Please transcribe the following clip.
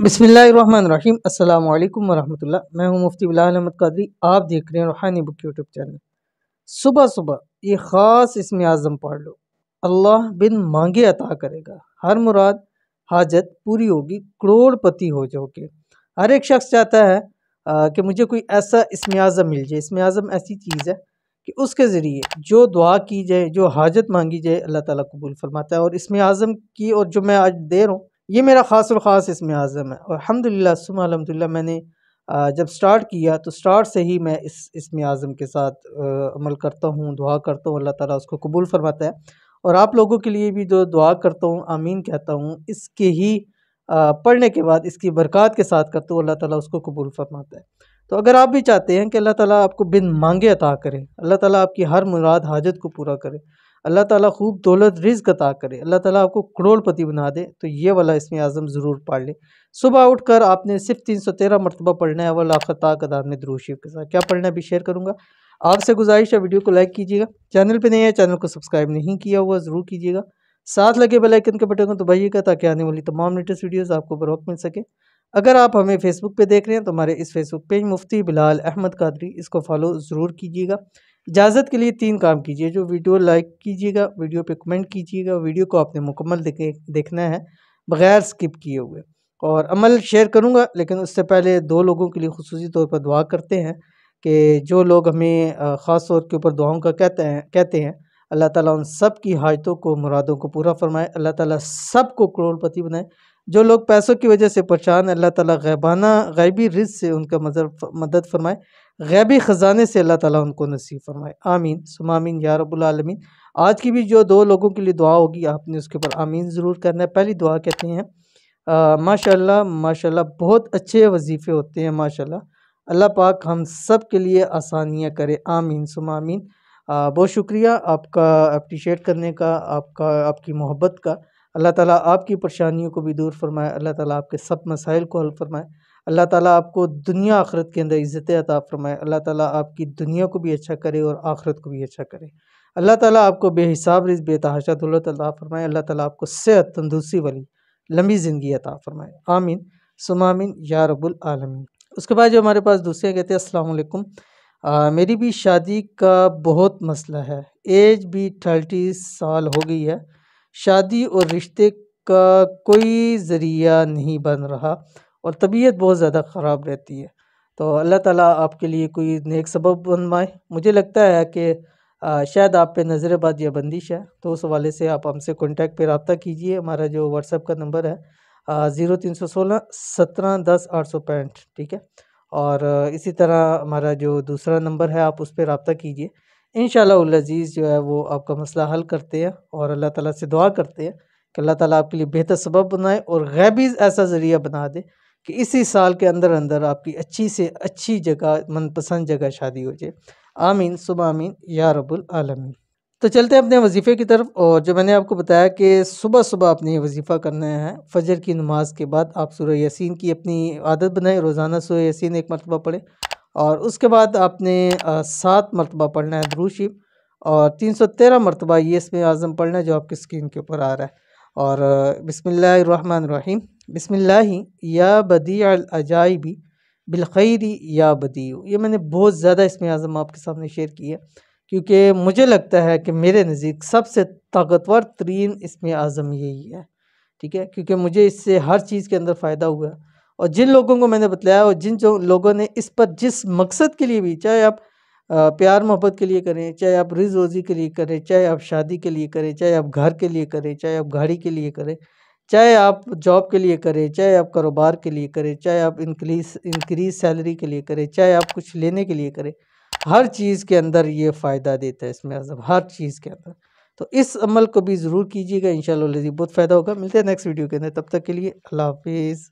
बिस्मिल्लाहिर्रहमानिर्रहीम। अस्सलाम वालेकुम वरहमतुल्लाह। मैं हूं मुफ्ती बिलाल अहमद कादरी। आप देख रहे हैं रूहानी बुक यूट्यूब चैनल। सुबह सुबह ये ख़ास इसमें आज़म पढ़ लो, अल्लाह बिन मांगे अता करेगा, हर मुराद हाजत पूरी होगी, करोड़पति हो जाओगे। हर एक शख्स चाहता है कि मुझे कोई ऐसा इसमें आज़म मिल जाए। इसमें आज़म ऐसी चीज़ है कि उसके ज़रिए जो दुआ की जाए, जो हाजत मांगी जाए, अल्लाह ताला कबूल फरमाता है। और इसमें आज़म की और जो मैं आज दे रहा हूँ, ये मेरा ख़ास और ख़ास इसमें आज़म है। और अल्हम्दुलिल्लाह सुम्मा अल्हम्दुलिल्लाह, मैंने जब स्टार्ट किया तो स्टार्ट से ही मैं इसमें आज़म के साथ अमल करता हूँ, दुआ करता हूँ, अल्लाह ताला उसको कबूल फरमाता है। और आप लोगों के लिए भी जो दुआ करता हूँ, आमीन कहता हूँ, इसके ही पढ़ने के बाद इसकी बरक़ात के साथ करता हूँ, अल्लाह ताला उसको कबूल फरमाता है। तो अगर आप भी चाहते हैं कि अल्लाह ताला आपको बिन मांगे अता करे, अल्लाह ताला आपकी हर मुराद हाजत को पूरा करे, अल्लाह ताला खूब दौलत रिज़्क़ अता करे, अल्लाह ताला आपको करोड़पति बना दे, तो ये वाला इसमें आज़म ज़रूर पढ़ लें। सुबह उठकर आपने सिर्फ 313 मरतबा पढ़ना है अव्वल आखिर ता कदार में दुरूद शरीफ के साथ। क्या पढ़ना है अभी शेयर करूँगा। आपसे गुजारिश है वीडियो को लाइक कीजिएगा, चैनल पे नए हैं चैनल को सब्सक्राइब नहीं किया हुआ ज़रूर कीजिएगा, साथ लगे बेल आइकन के बटन को दबाइएगा ताकि आने वाली तमाम लेटेस्ट वीडियोज़ आपको बर वक्त मिल सके। अगर आप हमें फेसबुक पे देख रहे हैं तो हमारे इस फेसबुक पेज मुफ्ती बिलाल अहमद कादरी, इसको फॉलो ज़रूर कीजिएगा। इजाज़त के लिए 3 काम कीजिए। जो वीडियो लाइक कीजिएगा, वीडियो पे कमेंट कीजिएगा, वीडियो को आपने मुकम्मल देखना है बग़ैर स्किप किए हुए। और अमल शेयर करूँगा, लेकिन उससे पहले 2 लोगों के लिए खुसूसी तौर पर दुआ करते हैं कि जो लोग हमें ख़ास तौर के ऊपर दुआओं का कहते हैं, अल्लाह ताला उन सब की हाजतों को, मुरादों को पूरा फरमाए, अल्लाह ताला सबको करोड़पति बनाए। जो लोग पैसों की वजह से परेशान हैं, अल्लाह ताला ग़ैबी रिज़्क़ से उनका मदद फरमाए, ग़ैबी ख़ज़ाने से अल्लाह ताला उनको नसीब फरमाए। आमीन सुम्मा आमीन या रब्बुल आलमीन। आज की भी जो 2 लोगों के लिए दुआ होगी, आपने उसके ऊपर आमीन ज़रूर करना है। पहली दुआ कहते हैं माशाअल्लाह माशाअल्लाह, बहुत अच्छे वजीफ़े होते हैं माशाअल्लाह। अल्लाह पाक हम सब के लिए आसानियाँ करे, आमीन सुम्मा आमीन। बहुत शुक्रिया आपका अप्रिशिएट करने का, आपकी मोहब्बत का। अल्लाह ताला आपकी परेशानियों को भी दूर फरमाए, अल्लाह ताला आपके सब मसाइल को हल फरमाए, अल्लाह ताला आपको दुनिया आखिरत के अंदर इज़्ज़तें अता फरमाए, अल्लाह ताला आपकी दुनिया को भी अच्छा करे और आखिरत को भी अच्छा करे। अल्लाह ताला आपको बेहिसाब रिज़्क़ बेतहाशा दौलत अता फरमाए, अल्लाह ताला आपको सेहत तंदुरुस्ती वाली लंबी ज़िंदगी अता फरमाए, आमीन सुम्मा आमीन या रब्बुल आलमीन। उसके बाद जो हमारे पास दूसरे कहते हैं अस्सलाम वालेकुम, मेरी भी शादी का बहुत मसला है, एज भी 30 साल हो गई है, शादी और रिश्ते का कोई ज़रिया नहीं बन रहा और तबीयत बहुत ज़्यादा ख़राब रहती है। तो अल्लाह ताला आपके लिए कोई नेक सबब बनवाए। मुझे लगता है कि शायद आप पे नज़र बद या बंदिश है, तो उस हवाले से आप हमसे कॉन्टैक्ट पे रब्ता कीजिए। हमारा जो व्हाट्सएप का नंबर है 0316 17 10 865, ठीक है। और इसी तरह हमारा जो दूसरा नंबर है, आप उस पर रब्ता कीजिए। इंशाअल्लाह अज़ीज़ जो है वो आपका मसला हल करते हैं और अल्लाह ताला से दुआ करते हैं कि अल्लाह ताला आपके लिए बेहतर सबब बनाए और ग़ैबी ऐसा ज़रिया बना दे कि इसी साल के अंदर अंदर आपकी अच्छी से अच्छी जगह, मनपसंद जगह शादी हो जाए, आमीन सुम्मा आमीन या रब्बुल आलमीन। तो चलते हैं अपने वजीफ़े की तरफ। और जो मैंने आपको बताया कि सुबह सुबह आपने ये वजीफ़ा करना है, फ़जर की नमाज के बाद आप सूरह यासीन की अपनी आदत बनाएं, रोज़ाना सूरह यासीन 1 मरतबा पढ़ें। और उसके बाद आपने 7 मरतबा पढ़ना है दुरूद शरीफ और 313 मरतबा ये इसमें आज़म पढ़ना है जो आपकी स्क्रीन के ऊपर आ रहा है। और बिस्मिल्लाहिर्रहमानिर्रहीम, बिस्मिल्लाहि या बदीअल अजाइबी बिल खैरी या बदीउ। ये मैंने बहुत ज़्यादा इसमें आज़म आपके सामने शेयर की है, क्योंकि मुझे लगता है कि मेरे नज़दीक सबसे ताकतवर तरीन इसमें आज़म यही है, ठीक है। क्योंकि मुझे इससे हर चीज़ के अंदर फ़ायदा हुआ है। और जिन लोगों को मैंने बतलाया और जो लोगों ने इस पर जिस मकसद के लिए भी, चाहे आप प्यार मोहब्बत के लिए करें, चाहे आप रिज़्क़ रोज़ी के लिए करें, चाहे आप शादी के लिए करें, चाहे आप घर के लिए करें, चाहे आप गाड़ी के लिए करें, चाहे आप जॉब के लिए करें, चाहे आप कारोबार के लिए करें, चाहे आप इंक्रीज़ सैलरी के लिए करें, चाहे आप कुछ लेने के लिए करें, हर चीज़ के अंदर ये फ़ायदा देता है इसमें आज़म, हर चीज़ के अंदर। तो इस अमल को भी ज़रूर कीजिएगा, इंशाअल्लाह बहुत फ़ायदा होगा। मिलते हैं नेक्स्ट वीडियो के अंदर, तब तक के लिए अल्लाह हाफ़िज़।